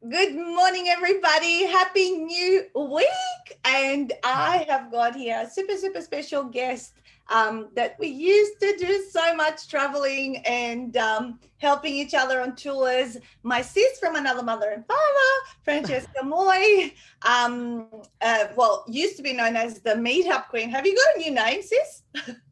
Good morning, everybody. Happy New Week. And I have got here a super, super special guest that we used to do so much traveling and helping each other on tours. My sis from another mother and father, Francesca Moi. Well, used to be known as the Meetup Queen. Have you got a new name, sis?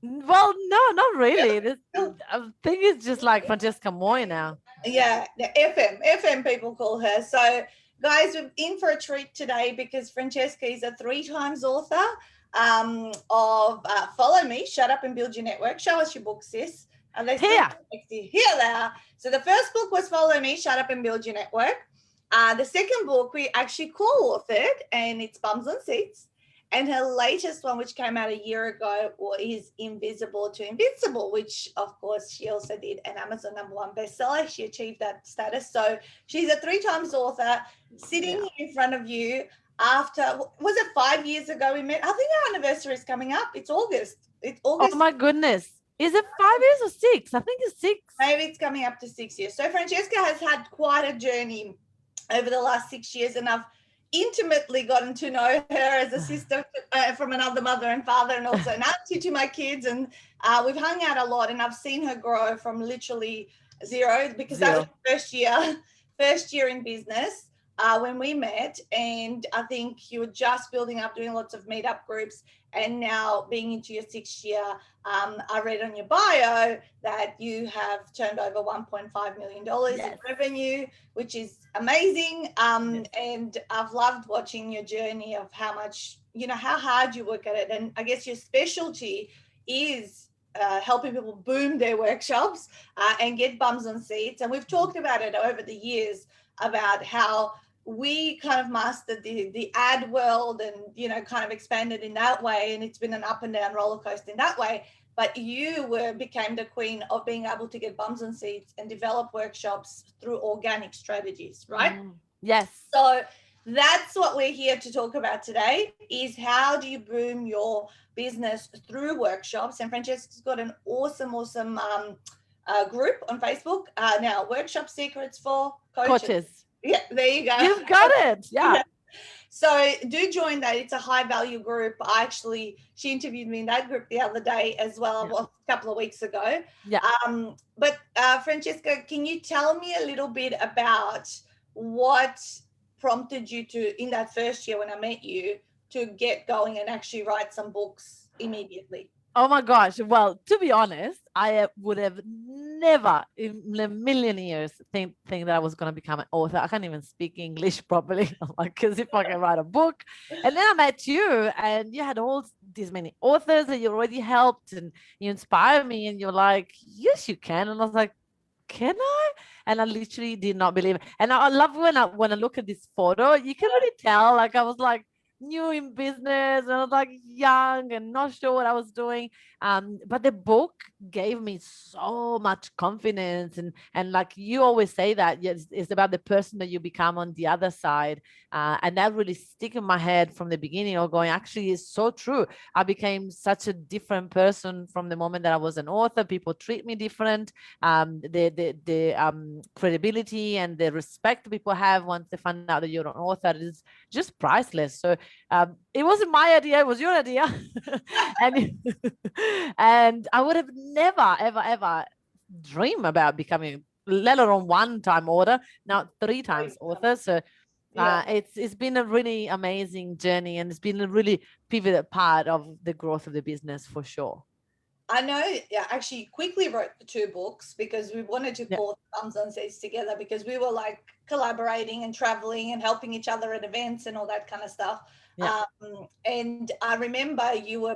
Well, no, not really. I think it's just like Francesca Moi now. Yeah, the FM people call her. So, guys, we're in for a treat today because Francesca is a 3 times author of Follow Me, Shut Up and Build Your Network. Show us your book, sis. Are they still Here. next to you? Here they are. So, the first book was Follow Me, Shut Up and Build Your Network. The second book we actually co-authored, and it's Bums on Seats. And her latest one, which came out a year ago, is Invisible to Invincible, which of course she also did an Amazon #1 bestseller. She achieved that status. So she's a 3 times author sitting here in front of you after, was it 5 years ago we met? I think our anniversary is coming up. It's August. It's Oh August. my goodness. Is it 5 years or 6? I think it's 6. Maybe it's coming up to 6 years. So Francesca has had quite a journey over the last 6 years, and I've intimately gotten to know her as a sister from another mother and father, and also an auntie to my kids. And we've hung out a lot, and I've seen her grow from literally zero, because that was first year in business when we met. And I think you were just building up, doing lots of meetup groups, and now being into your 6th year. I read on your bio that you have turned over $1.5 million in revenue, which is amazing. And I've loved watching your journey of how much, how hard you work at it. And I guess your specialty is helping people boom their workshops and get bums on seats. And we've talked about it over the years about how we kind of mastered the ad world and kind of expanded in that way, and it's been an up and down roller coaster in that way. But you became the queen of being able to get bums on seats and develop workshops through organic strategies, right? Yes. So that's what we're here to talk about today, is how do you boom your business through workshops. And Francesca's got an awesome group on Facebook now, Workshop Secrets for Coaches. Yeah, there you go. You've got it. Yeah. So do join that. It's a high value group. She interviewed me in that group the other day as well, a couple of weeks ago. Yeah. But Francesca, can you tell me a little bit about what prompted you to, in that first year when I met you, to get going and actually write some books immediately? Oh my gosh. Well, to be honest, I would have never in a million years think that I was going to become an author. I can't even speak English properly. I'm like, because if I can write a book. And then I met you, and you had all these many authors that you already helped, and you inspired me, and you're like, yes, you can. And I was like, can I? And I literally did not believe it. And I love when I look at this photo, you can really tell, like, I was like, new in business, and I was like young and not sure what I was doing. But the book gave me so much confidence, and like you always say that yes, it's about the person that you become on the other side, and that really stick in my head from the beginning. Or going, actually, is so true. I became such a different person from the moment that I was an author. People treat me different. The credibility and the respect people have once they find out that you're an author is just priceless. So it wasn't my idea, it was your idea. and and I would have never ever dream about becoming, let alone 1-time author, now 3 times author. So it's been a really amazing journey, and it's been a really pivotal part of the growth of the business for sure. I know, actually quickly wrote the 2 books because we wanted to call Thumbs on Seats together, because we were like collaborating and traveling and helping each other at events and all that kind of stuff. And I remember you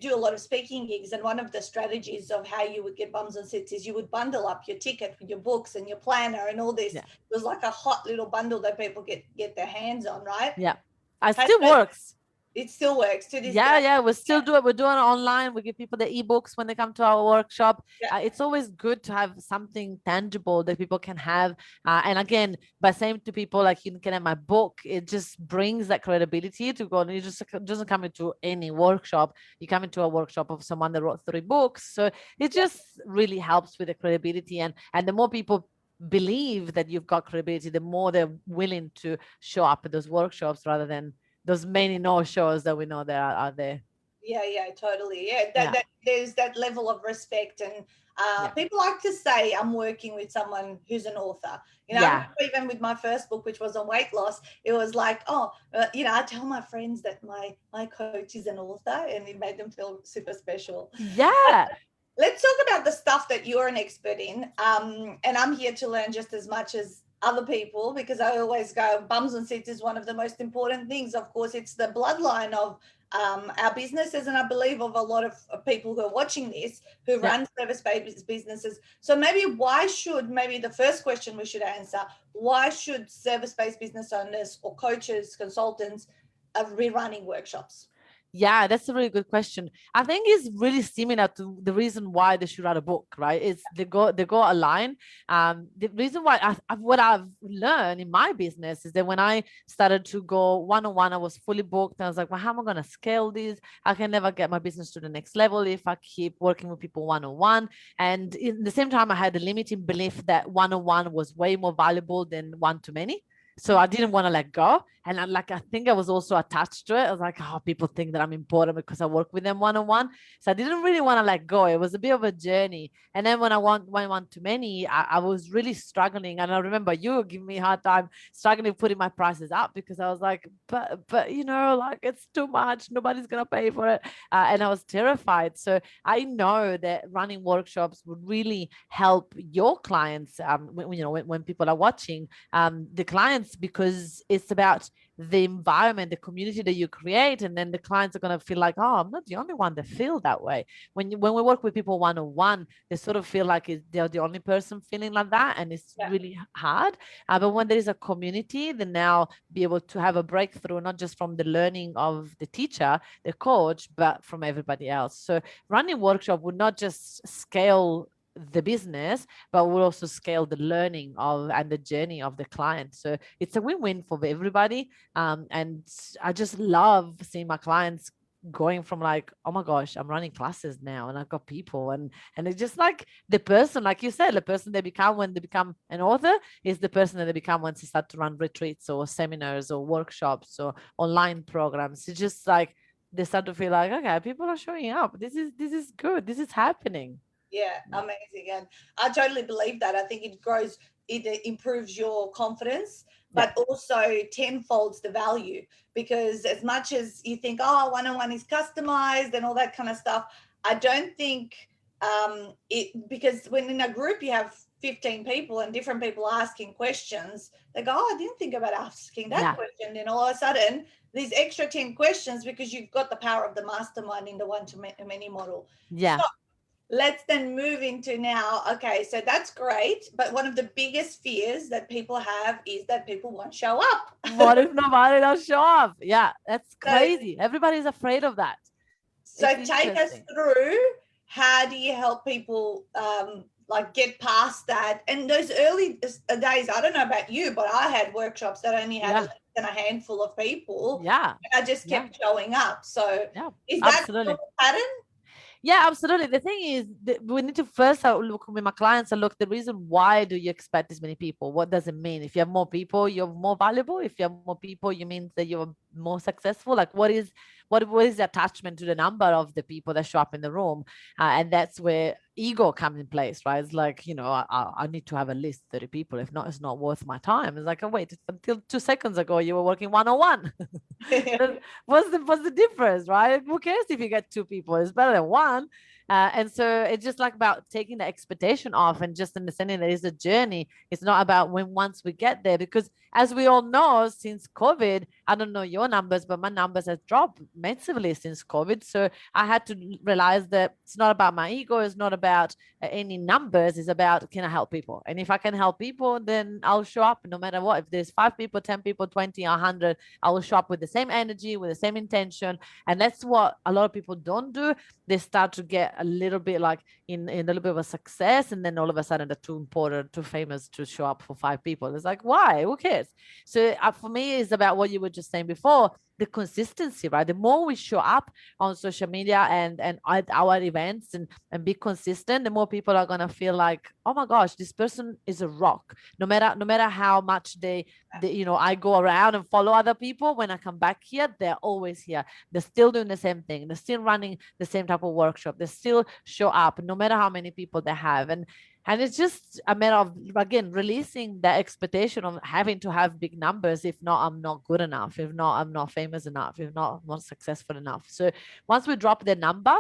do a lot of speaking gigs, and one of the strategies of how you would get bums on seats is you would bundle up your ticket with your books and your planner and all this. It was like a hot little bundle that people get their hands on, right? Yeah. It still works. It still works to this day. Yeah, we still do it. We're doing it online. We give people the ebooks when they come to our workshop. It's always good to have something tangible that people can have. And again, by saying to people like, you can have my book, it just brings that credibility to go. And you just doesn't come into any workshop. You come into a workshop of someone that wrote 3 books. So it just really helps with the credibility. And the more people believe that you've got credibility, the more they're willing to show up at those workshops rather than those many no-shows that we know there are there. Yeah, totally. Yeah, Yeah. that there's that level of respect, and Yeah. people like to say, "I'm working with someone who's an author." You know, I Yeah. remember even with my first book, which was on weight loss, it was like, "Oh, you know, I tell my friends that my coach is an author," and it made them feel super special. Yeah. Let's talk about the stuff that you're an expert in. And I'm here to learn just as much as other people, because I always go, bums and seats is one of the most important things. Of course, it's the bloodline of our businesses, and I believe of a lot of people who are watching this who Yeah. run service-based businesses. So maybe the first question we should answer, why should service-based business owners or coaches, consultants be running workshops? Yeah, that's a really good question. I think it's really similar to the reason why they should write a book, right? It's they go align. The reason why what I've learned in my business is that when I started to go one-on-one, I was fully booked. I was like, well, how am I going to scale this? I can never get my business to the next level if I keep working with people one-on-one. And in the same time, I had a limiting belief that one-on-one was way more valuable than one-to-many. So I didn't want to let go. And I think I was also attached to it. I was like, oh, people think that I'm important because I work with them one-on-one. So I didn't really want to let go. It was a bit of a journey. And then when I went one to many, I was really struggling. And I remember you giving me a hard time struggling putting my prices up because I was like, but like it's too much. Nobody's going to pay for it. And I was terrified. So I know that running workshops would really help your clients, when people are watching, the clients, because it's about the environment, the community that you create, and then the clients are going to feel like, oh, I'm not the only one that feel that way. When we work with people one-on-one, they sort of feel like they're the only person feeling like that, and it's really hard. But when there is a community, then now be able to have a breakthrough, not just from the learning of the teacher, the coach, but from everybody else. So running workshop would not just scale the business, but will also scale the learning of and the journey of the client. So it's a win-win for everybody. And I just love seeing my clients going from like, oh my gosh, I'm running classes now and I've got people, and it's just like the person, like you said, the person they become when they become an author is the person that they become once they start to run retreats or seminars or workshops or online programs. It's just like they start to feel like, okay, people are showing up. This is good. This is happening. Yeah, amazing. And I totally believe that. I think it improves your confidence, but also tenfolds the value, because as much as you think, oh, one-on-one is customized and all that kind of stuff, I don't think because when in a group you have 15 people and different people asking questions, they go, oh, I didn't think about asking that question. Then all of a sudden, these extra 10 questions, because you've got the power of the mastermind in the one-to-many model. Yeah. So let's then move into now. Okay, so that's great, but one of the biggest fears that people have is that people won't show up. What if nobody does show up? Yeah, that's crazy. Everybody's afraid of that. So take us through, how do you help people like get past that? And those early days, I don't know about you, but I had workshops that only had less than a handful of people. Yeah. And I just kept showing up. So is absolutely. that the pattern? Yeah, absolutely. The thing is, we need to first look with my clients and look the reason why do you expect this many people? What does it mean? If you have more people, you're more valuable. If you have more people, you mean that you're more successful. Like what is the attachment to the number of the people that show up in the room? And that's where ego comes in place, right? It's like, I need to have at least 30 people. If not, it's not worth my time. It's like, oh, wait, until 2 seconds ago, you were working one-on-one. What's the difference, right? Who cares if you get 2 people? It's better than 1. And so it's just like about taking the expectation off and just understanding that it's a journey. It's not about once we get there, because as we all know, since COVID, I don't know your numbers, but my numbers have dropped massively since COVID. So I had to realize that it's not about my ego. It's not about any numbers. It's about, can I help people? And if I can help people, then I'll show up no matter what. If there's 5 people, 10 people, 20, 100, I will show up with the same energy, with the same intention. And that's what a lot of people don't do. They start to get a little bit like in a little bit of a success, and then all of a sudden they're too important, too famous to show up for 5 people. It's like, why? Who cares? So for me, it's about what you were just saying before. the consistency, right? The more we show up on social media and at our events and be consistent, the more people are going to feel like, oh my gosh, this person is a rock. No matter how much they I go around and follow other people, when I come back here, they're always here. They're still doing the same thing. They're still running the same type of workshop. They still show up no matter how many people they have. And it's just a matter of, again, releasing the expectation of having to have big numbers. If not, I'm not good enough. If not, I'm not famous enough. If not, I'm not successful enough. So once we drop the number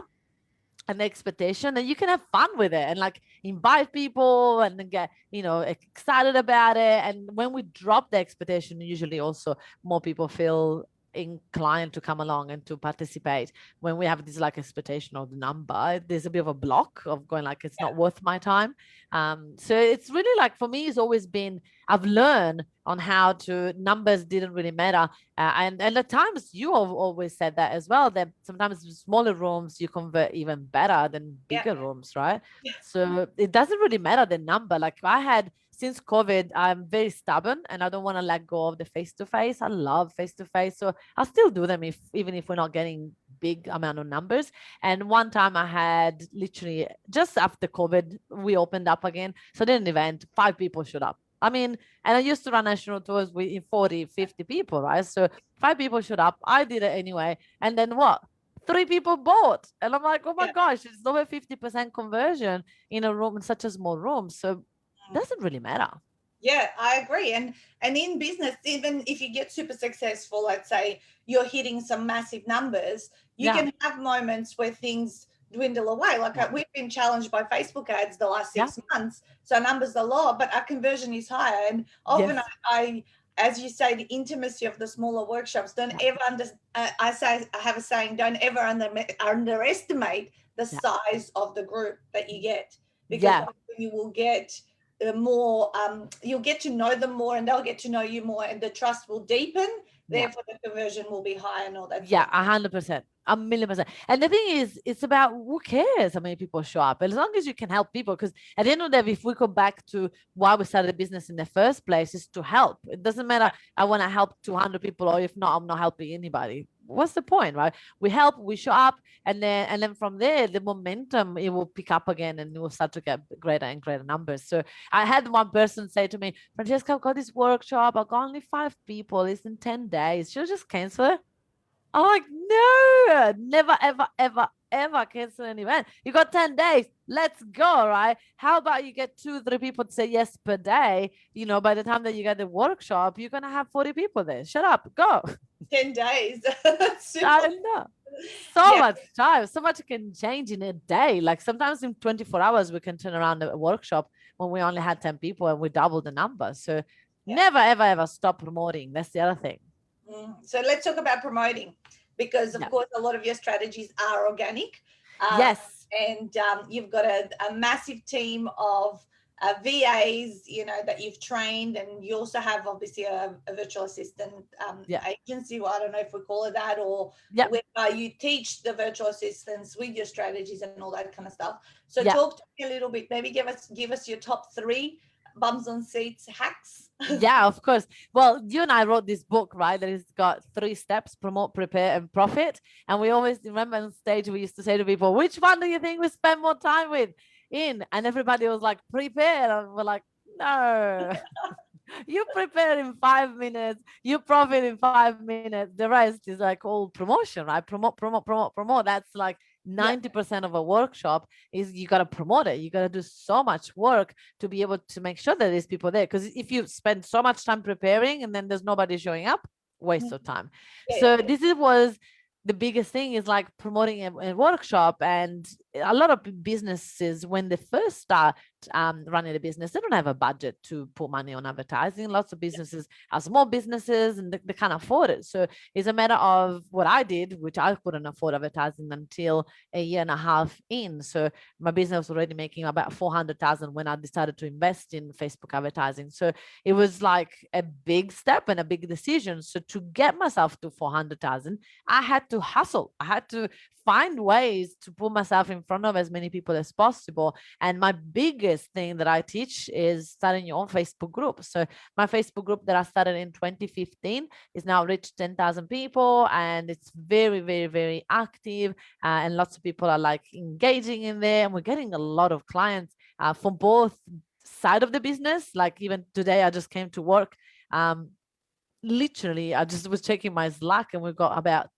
and the expectation, then you can have fun with it and like invite people and then get, excited about it. And when we drop the expectation, usually also more people feel inclined to come along and to participate. When we have this like expectation of the number, there's a bit of a block of going like, it's not worth my time. So it's really like, for me, it's always been, I've learned on how to, numbers didn't really matter. And at times you have always said that as well, that sometimes smaller rooms you convert even better than bigger rooms, right? So it doesn't really matter the number. Like I had, since COVID, I'm very stubborn and I don't want to let go of the face-to-face. I love face-to-face. So I'll still do them even if we're not getting big amount of numbers. And one time I had literally just after COVID, we opened up again. So then an event, 5 people showed up. I mean, and I used to run national tours with 40, 50 people, right? So 5 people showed up. I did it anyway. And then what? 3 people bought. And I'm like, oh my gosh, it's over 50% conversion in a room, in such a small room. So it doesn't really matter. Yeah, I agree. And in business, even if you get super successful, let's say you're hitting some massive numbers, you can have moments where things dwindle away. Like we've been challenged by Facebook ads the last 6 months. So numbers are low, but our conversion is higher. And often I as you say, the intimacy of the smaller workshops, don't ever I have a saying, don't ever underestimate the size of the group that you get, because you will get more, you'll get to know them more and they'll get to know you more and the trust will deepen, therefore the conversion will be high and all that. 100%, 1,000,000%. And the thing is, it's about, who cares how many people show up, as long as you can help people. Because at the end of the day, if we go back to why we started the business in the first place, is to help. It doesn't matter, I want to help 200 people, or if not, I'm not helping anybody. What's the point, right? We help, we show up, and then from there, the momentum, it will pick up again and we'll start to get greater and greater numbers. So I had one person say to me, Francesca, I've got this workshop, I've got only 5 people, it's in 10 days, should I just cancel it? I'm like, no, never, ever, ever, ever cancel an event. You got 10 days. Let's go, right? How about you get 2-3 people to say yes per day? By the time that you get the workshop, you're going to have 40 people there. Shut up, go. 10 days. I know. So much time, so much can change in a day. Like sometimes in 24 hours, we can turn around a workshop when we only had 10 people and we doubled the number. So never, ever, ever stop promoting. That's the other thing. So let's talk about promoting, because of course a lot of your strategies are organic. Yes. And you've got a massive team of VAs, that you've trained, and you also have obviously a virtual assistant agency. Well, I don't know if we call it that, or where you teach the virtual assistants with your strategies and all that kind of stuff. So talk to me a little bit, maybe give us your top 3 bums on seats hacks. Yeah, of course. Well, you and I wrote this book, right? That has got 3 steps: promote, prepare, and profit. And we always remember on stage, we used to say to people, which one do you think we spend more time with in? And everybody was like, prepare. And we're like, no. You prepare in 5 minutes, you profit in 5 minutes. The rest is like all promotion, right? Promote, promote, promote, promote. That's like 90% of a workshop is you got to promote it. You got to do so much work to be able to make sure that there's people there. Because if you spend so much time preparing and then there's nobody showing up, waste of time. So this was the biggest thing, is like promoting a workshop. And a lot of businesses, when they first start running a business, they don't have a budget to put money on advertising. Lots of businesses are small businesses and they can't afford it. So it's a matter of what I did, which I couldn't afford advertising until a year and a half in. So my business was already making about 400,000 when I decided to invest in Facebook advertising. So it was like a big step and a big decision. So to get myself to 400,000, I had to hustle. I had to find ways to put myself in front of as many people as possible. And my biggest thing that I teach is starting your own Facebook group. So my Facebook group that I started in 2015 is now reached 10,000 people, and it's very, very, very active. And lots of people are like engaging in there, and we're getting a lot of clients from both side of the business. Like even today, I just came to work. Literally, I just was checking my Slack, and we've got about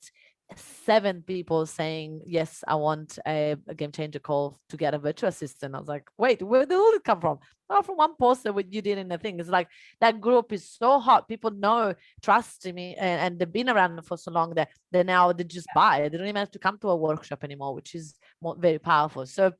7 people saying, yes, I want a game changer call to get a virtual assistant. I was like, wait, where did all it come from? Oh, from one poster what you did in the thing. It's like that group is so hot. People know, trust me, and they've been around for so long that they just buy it. They don't even have to come to a workshop anymore, which is very powerful. So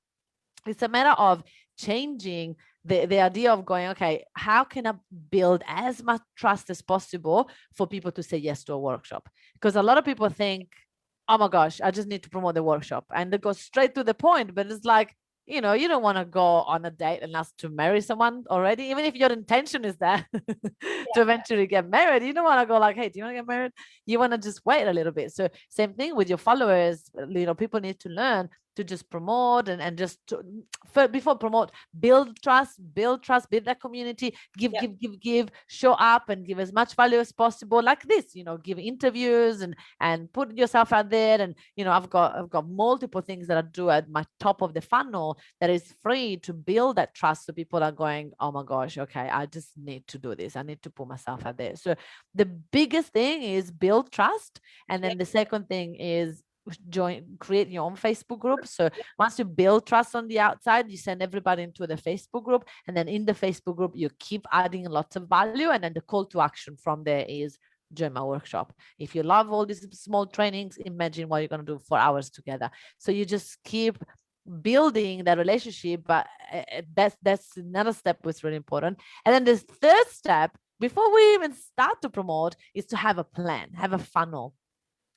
it's a matter of changing the idea of going, okay, how can I build as much trust as possible for people to say yes to a workshop? Because a lot of people think, oh my gosh, I just need to promote the workshop, and they go straight to the point. But it's like, you know, you don't want to go on a date and ask to marry someone already, even if your intention is that to eventually get married. You don't want to go like, hey, do you want to get married? You want to just wait a little bit. So same thing with your followers. You know, people need to learn to just promote and just before promote, build trust, build that community, give, show up and give as much value as possible. Like this, you know, give interviews and put yourself out there. And, you know, I've got multiple things that I do at my top of the funnel that is free to build that trust. So people are going, oh my gosh, okay, I just need to do this. I need to put myself out there. So the biggest thing is build trust. And then the second thing is create your own Facebook group. So once you build trust on the outside, you send everybody into the Facebook group, and then in the Facebook group you keep adding lots of value, and then the call to action from there is join my workshop. If you love all these small trainings, imagine what you're going to do 4 hours together. So you just keep building that relationship. But that's another step was really important. And then this third step, before we even start to promote, is to have a plan, have a funnel.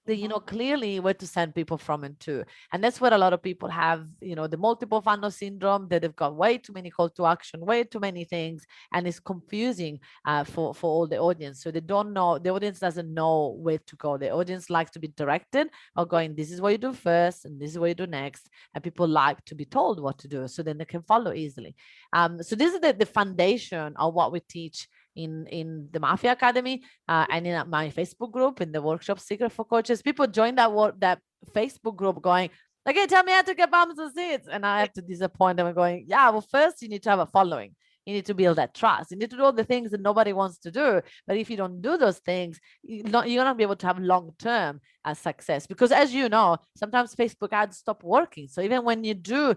You know clearly where to send people from and to. And that's what a lot of people have, you know, the multiple funnel syndrome, that they've got way too many call to action, way too many things, and it's confusing for all the audience. So they don't know, the audience doesn't know where to go. The audience likes to be directed, or going, this is what you do first and this is what you do next, and people like to be told what to do, so then they can follow easily. So this is the foundation of what we teach in the M.A.F.I.A Academy, and in my Facebook group, in the workshop Secret for Coaches. People join that Facebook group going, okay, tell me how to get bums and seats. And I have to disappoint them and going, yeah, well, first you need to have a following. You need to build that trust. You need to do all the things that nobody wants to do. But if you don't do those things, you're not going to be able to have long-term success. Because as you know, sometimes Facebook ads stop working. So even when you do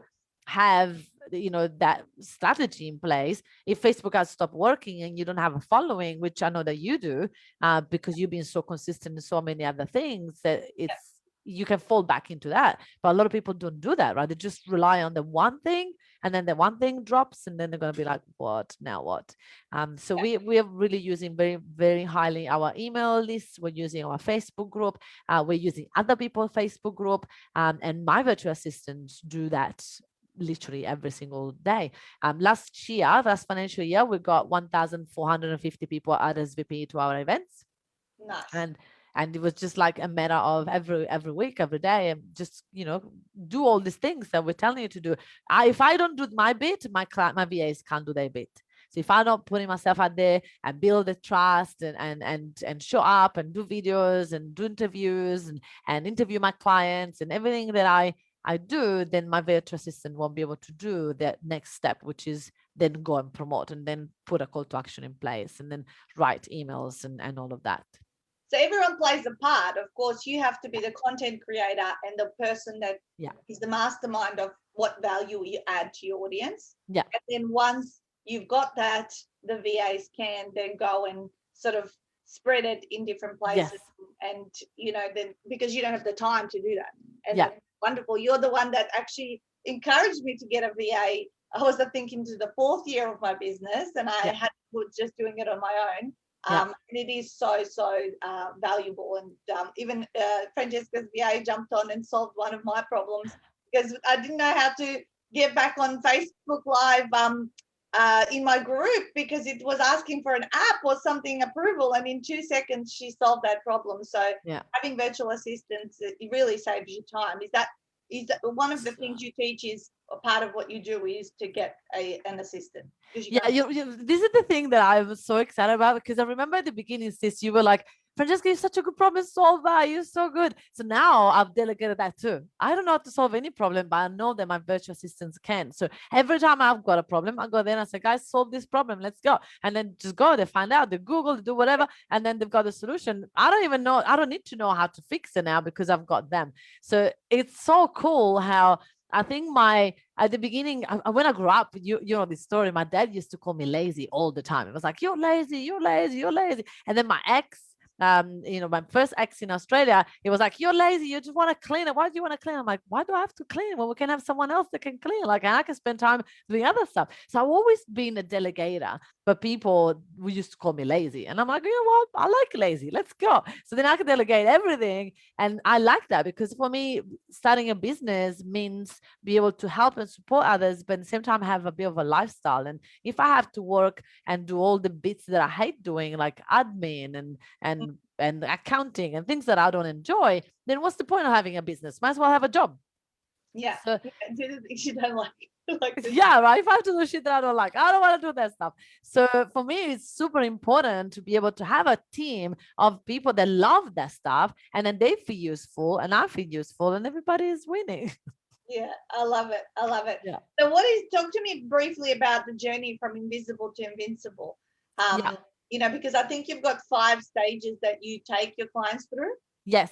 have, you know, that strategy in place, if Facebook ads stop working and you don't have a following, which I know that you do, because you've been so consistent in so many other things, that you can fall back into that. But a lot of people don't do that, right? They just rely on the one thing, and then the one thing drops, and then they're going to be like, what now, what? So we are really using very, very highly our email lists. We're using our Facebook group, we're using other people's Facebook group, and my virtual assistants do that literally every single day. Last financial year, we got 1,450 people RSVP to our events. Nice. And it was just like a matter of every week, every day, and just, you know, do all these things that we're telling you to do. If I don't do my bit, my VAs can't do their bit. So if I'm not putting myself out there and build the trust and show up and do videos and do interviews and interview my clients and everything that I do, then my virtual assistant won't be able to do that next step, which is then go and promote and then put a call to action in place and then write emails and all of that. So everyone plays a part. Of course, you have to be the content creator and the person that is the mastermind of what value you add to your audience. Yeah. And then once you've got that, the VAs can then go and sort of spread it in different places. Yes. And, you know, then because you don't have the time to do that. And yeah. that's wonderful. You're the one that actually encouraged me to get a VA. I was, I think, into the 4th year of my business, and I had just doing it on my own. And it is so valuable. And even Francesca's VA jumped on and solved one of my problems, because I didn't know how to get back on Facebook Live in my group, because it was asking for an app or something approval, and in 2 seconds she solved that problem. So having virtual assistants, it really saves you time. Is that is that one of the things you teach is a part of what you do is to get an assistant? Yeah, this is the thing that I was so excited about, because I remember at the beginning, sis, you were like, Francesca, you're such a good problem solver. You're so good. So now I've delegated that too. I don't know how to solve any problem, but I know that my virtual assistants can. So every time I've got a problem, I go there and I say, guys, solve this problem. Let's go. And then just go, they find out, they Google, they do whatever, and then they've got the solution. I don't even know, I don't need to know how to fix it now because I've got them. So it's so cool how I think at the beginning, when I grew up, you know this story, my dad used to call me lazy all the time. It was like, you're lazy, you're lazy, you're lazy. And then my ex, my first ex in Australia, it was like, you're lazy, you just want to clean it. Why do you want to clean? I'm like, why do I have to clean? Well, we can have someone else that can clean. Like, and I can spend time doing other stuff. So I've always been a delegator, but people used to call me lazy. And I'm like, you know what? I like lazy. Let's go. So then I can delegate everything. And I like that, because for me, starting a business means be able to help and support others, but at the same time have a bit of a lifestyle. And if I have to work and do all the bits that I hate doing, like admin and accounting and things that I don't enjoy, then what's the point of having a business? Might as well have a job. Yeah. So, Do the things you don't like. Yeah, right. If I have to do shit that I don't like, I don't want to do that stuff. So for me, it's super important to be able to have a team of people that love that stuff, and then they feel useful and I feel useful, and everybody is winning. Yeah, I love it. I love it. Yeah. So talk to me briefly about the journey from invisible to invincible. Yeah. Because I think you've got 5 stages that you take your clients through. Yes.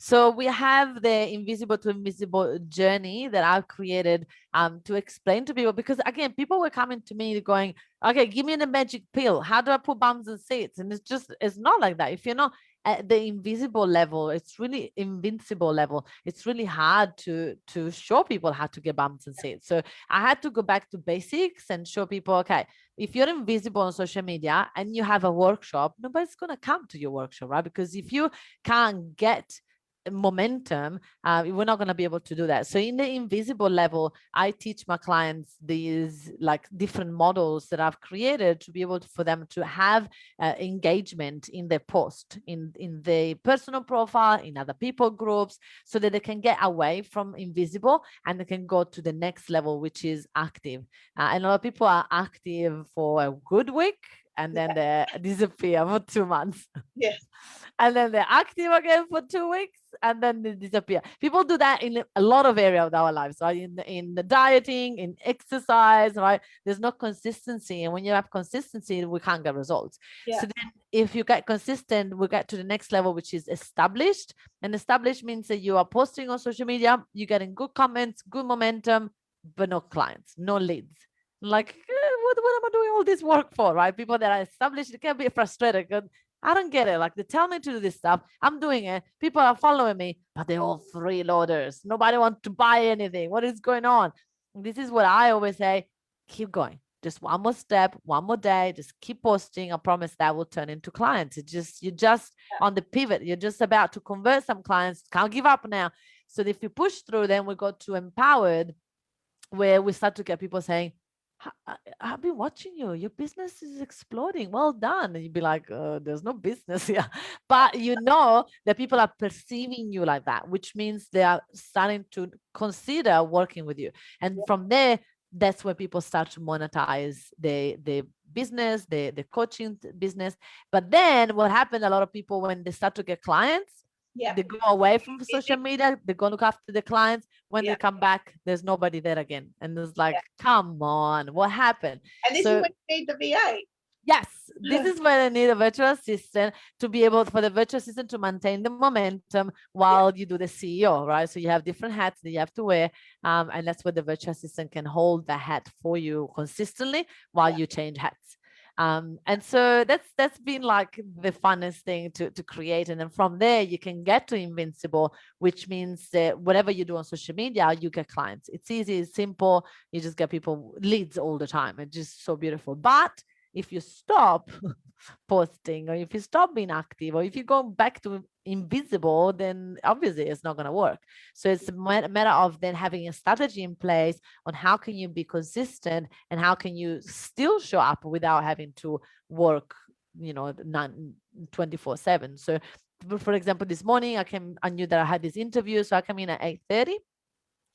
So we have the invisible to invisible journey that I've created to explain to people, because again, people were coming to me going, okay, give me the magic pill. How do I put bums in seats? And it's not like that. If you're not at the invisible level, it's really invincible level. It's really hard to show people how to get bums in seats. So I had to go back to basics and show people, okay, if you're invisible on social media and you have a workshop, nobody's going to come to your workshop, right? Because if you can't get momentum, we're not going to be able to do that. So in the invisible level, I teach my clients these like different models that I've created to be able for them to have engagement in their post, in the personal profile, in other people groups, so that they can get away from invisible and they can go to the next level, which is active. And a lot of people are active for a good week and then they disappear for 2 months. Yes. And then they're active again for 2 weeks and then they disappear. People do that in a lot of areas of our lives, right? In the dieting, in exercise, right? There's no consistency. And when you have consistency, we can't get results. Yeah. So then if you get consistent, we get to the next level, which is established. And established means that you are posting on social media, you're getting good comments, good momentum, but no clients, no leads. Like, what am I doing all this work for, right? People that are established, they can be frustrated. I don't get it. Like, they tell me to do this stuff. I'm doing it. People are following me, but they're all freeloaders. Nobody wants to buy anything. What is going on? And this is what I always say. Keep going. Just one more step, one more day. Just keep posting. I promise that will turn into clients. You're just on the pivot. You're just about to convert some clients. Can't give up now. So if you push through, then we go to empowered, where we start to get people saying, I've been watching you. Your business is exploding. Well done. And you'd be like, there's no business here. But you know that people are perceiving you like that, which means they are starting to consider working with you. And from there, that's where people start to monetize the business, the coaching business. But then what happened, a lot of people, when they start to get clients, they go away from social media, they go look after the clients. When they come back, there's nobody there again. And it's like, come on, what happened? And this is when you need the VA. Yes, this is where I need a virtual assistant to be able for the virtual assistant to maintain the momentum while you do the CEO, right? So you have different hats that you have to wear. And that's where the virtual assistant can hold the hat for you consistently while you change hats. And so that's been like the funnest thing to create. And then from there, you can get to invincible, which means that whatever you do on social media, you get clients. It's easy, it's simple. You just get people leads all the time. It's just so beautiful. But if you stop posting, or if you stop being active, or if you go back to invisible, then obviously it's not going to work. So it's a matter of then having a strategy in place on how can you be consistent and how can you still show up without having to work 24/7. So for example, this morning I knew that I had this interview, so I came in at 8:30.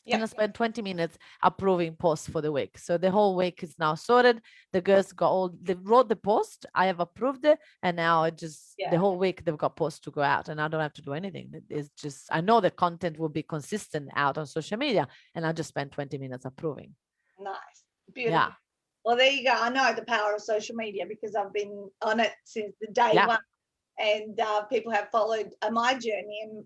And I spent 20 minutes approving posts for the week. So the whole week is now sorted. The girls they wrote the post. I have approved it. And now the whole week they've got posts to go out and I don't have to do anything. It's just, I know the content will be consistent out on social media and I just spent 20 minutes approving. Nice. Beautiful. Yeah. Well, there you go. I know the power of social media because I've been on it since the day one. And people have followed my journey. And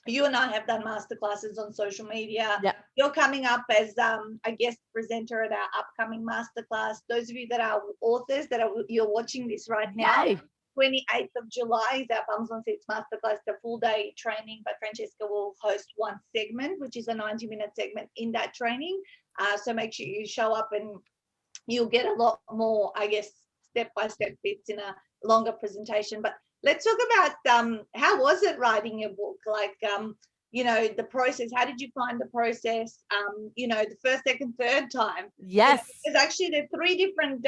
you and I have done masterclasses on social media. Yeah. You're coming up as a guest presenter at our upcoming masterclass. Those of you that are authors you're watching this right now, 28th of July is our Bums on Seats masterclass, the full day training. But Francesca will host one segment, which is a 90-minute segment in that training. So make sure you show up and you'll get a lot more, I guess, step-by-step bits in a longer presentation. But let's talk about how was it writing your book? Like, the process. How did you find the process? The first, second, third time. Yes. Because actually there are 3 different,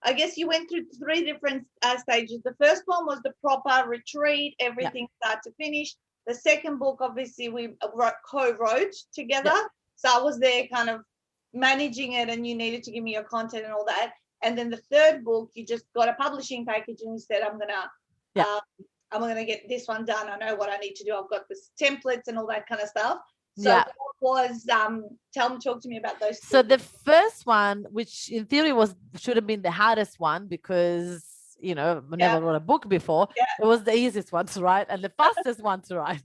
I guess you went through 3 different stages. The first one was the proper retreat, everything start to finish. The second book, obviously, we co-wrote together. So I was there kind of managing it and you needed to give me your content and all that. And then the third book, you just got a publishing package and you said, I'm gonna get this one done. I know what I need to do. I've got this templates and all that kind of stuff. So what was talk to me about those 2. So the first one, which in theory should have been the hardest one because I never wrote a book before. It was the easiest one to write and the fastest one to write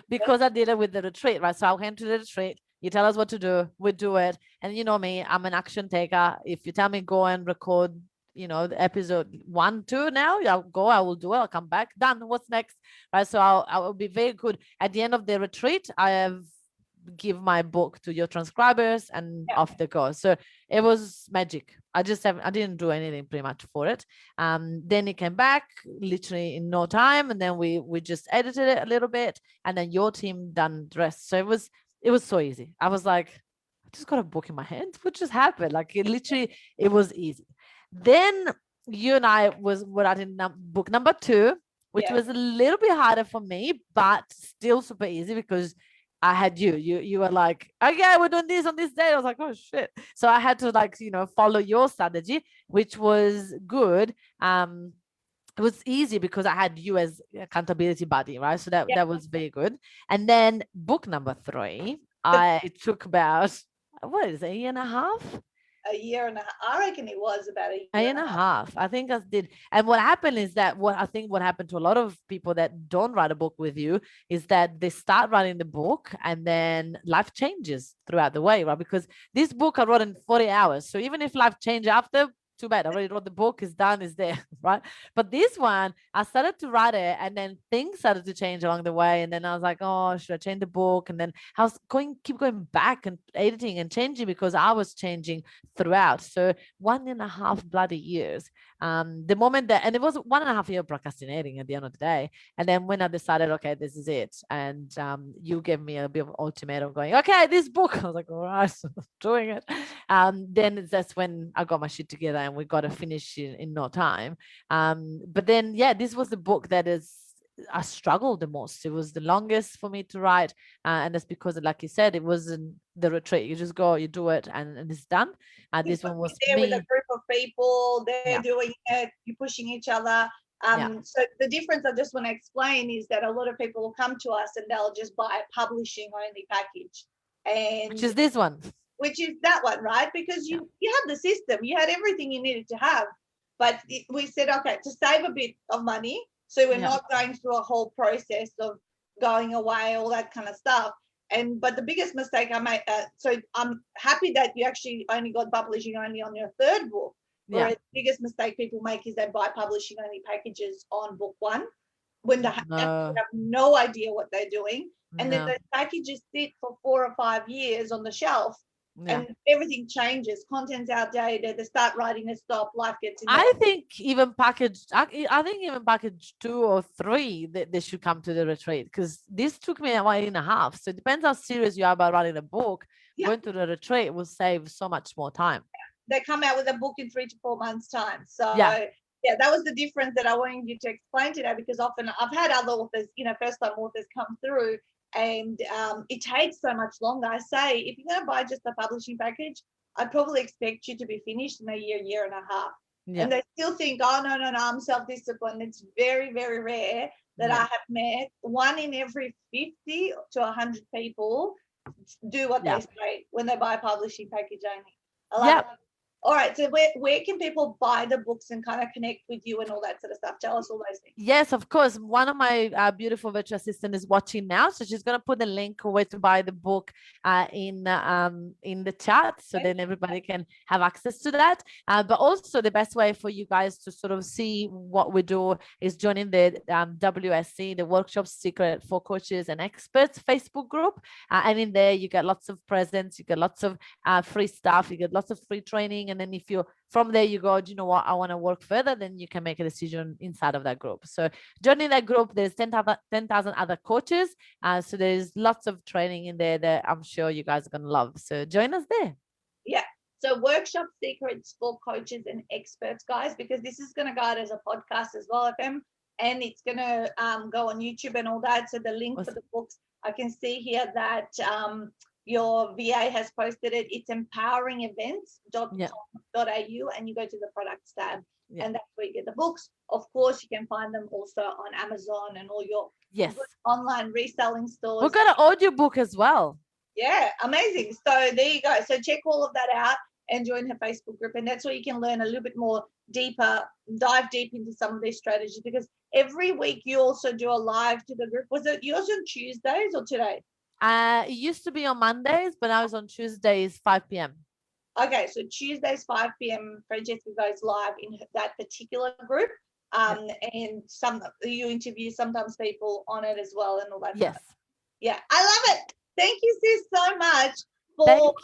because I did it with the retreat, right? So I went to the retreat. You tell us what to do, we do it. And you know me, I'm an action taker. If you tell me go and record, the episode 1, 2 now, I'll go, I will do it, I'll come back, done, what's next? Right. So I will be very good. At the end of the retreat, I have give my book to your transcribers and off they go. So it was magic. I didn't do anything pretty much for it. Then it came back literally in no time. And then we just edited it a little bit and then your team done the rest. So it was so easy. I was like, I just got a book in my hand. What just happened? Like it was easy. Then you and I were writing book number 2, which was a little bit harder for me, but still super easy because I had you were like, okay, we're doing this on this day. I was like, oh shit. So I had to follow your strategy, which was good. It was easy because I had you as accountability buddy, right? So that was very good. And then book number 3, it took about, what is it, a year and a half? A year and a half. I reckon it was about a year and a half. I think I did. And what happened is that what happened to a lot of people that don't write a book with you is that they start writing the book and then life changes throughout the way, right? Because this book I wrote in 40 hours. So even if life changed after, too bad. I already wrote the book, it's done, it's there, right? But this one, I started to write it and then things started to change along the way. And then I was like, oh, should I change the book? And then I was keep going back and editing and changing because I was changing throughout. So 1.5 bloody years. The moment that, and it was 1.5 year procrastinating at the end of the day. And then when I decided, okay, this is it. And you gave me a bit of ultimatum going, okay, this book. I was like, all right, so I'm doing it. Then that's when I got my shit together and we got to finish in no time. But then, this was the book that I struggled the most. It was the longest for me to write. And that's because, like you said, it wasn't the retreat. You just go, you do it and it's done. This one was there me. with a group of people, they're doing it, you're pushing each other. So the difference I just want to explain is that a lot of people will come to us and they'll just buy a publishing only package. And which is this one. Which is that one, right? Because you had the system, you had everything you needed to have. But we said, okay, to save a bit of money, so we're not going through a whole process of going away, all that kind of stuff. But the biggest mistake I made, so I'm happy that you actually only got publishing only on your 3rd book. Whereas the biggest mistake people make is they buy publishing only packages on book 1 when they have no idea what they're doing. And then those packages sit for 4 or 5 years on the shelf. And everything changes, content's outdated, they start writing, they stop, life gets in there. I think even package 2 or 3 they should come to the retreat because this took me a 1.5. So it depends how serious you are about writing a book. Going to the retreat will save so much more time. They come out with a book in 3 to 4 months time. So that was the difference that I wanted you to explain today, because often I've had other authors, first time authors come through and it takes so much longer. I say, if you're going to buy just a publishing package, I'd probably expect you to be finished in a year and a half. Yeah. And they still think, oh, no, I'm self-disciplined. It's very, very rare that I have met 1 in every 50 to 100 people do what they say when they buy a publishing package only. I love it. All right, so where can people buy the books and kind of connect with you and all that sort of stuff? Tell us all those things. Yes, of course. One of my beautiful virtual assistant is watching now, so she's going to put the link where to buy the book in the chat, so then everybody can have access to that. But also the best way for you guys to sort of see what we do is joining the WSC, the Workshop Secret for Coaches and Experts Facebook group. And in there, you get lots of presents, you get lots of free stuff, you get lots of free training. And then if you from there you go, do you know what, I want to work further, then you can make a decision inside of that group. So joining that group, there's 10,000 other coaches. So there's lots of training in there that I'm sure you guys are going to love. So join us there. Yeah. So Workshop Secrets for Coaches and Experts, guys, because this is going to go out as a podcast as well, FM, and it's going to go on YouTube and all that. So the link for the books, I can see here that your VA has posted it. It's empoweringevents.com.au, and you go to the products tab, and that's where you get the books. Of course, you can find them also on Amazon and all your online reselling stores. We've got an audio book as well. Yeah, amazing. So there you go. So check all of that out and join her Facebook group, and that's where you can learn a little bit more deeper, dive deep into some of these strategies, because every week you also do a live to the group. Was it yours on Tuesdays or today? It used to be on Mondays, but now it's on Tuesdays, 5 p.m. Okay, so Tuesdays, 5 p.m, Francesca goes live in that particular group. And you interview sometimes people on it as well and all that. Yes. Stuff. Yeah, I love it. Thank you, sis, so much for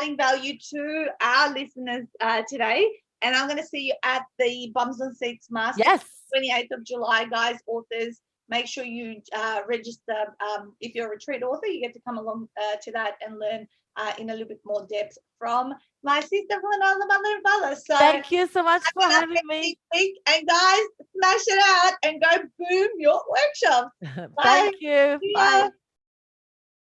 adding value to our listeners today. And I'm going to see you at the Bums on Seats Master. Yes. 28th of July, guys, authors. Make sure you register. If you're a retreat author, you get to come along to that and learn in a little bit more depth from my sister from another mother and father. So thank you so much for having me. And guys, smash it out and go boom your workshop. Thank you. Bye.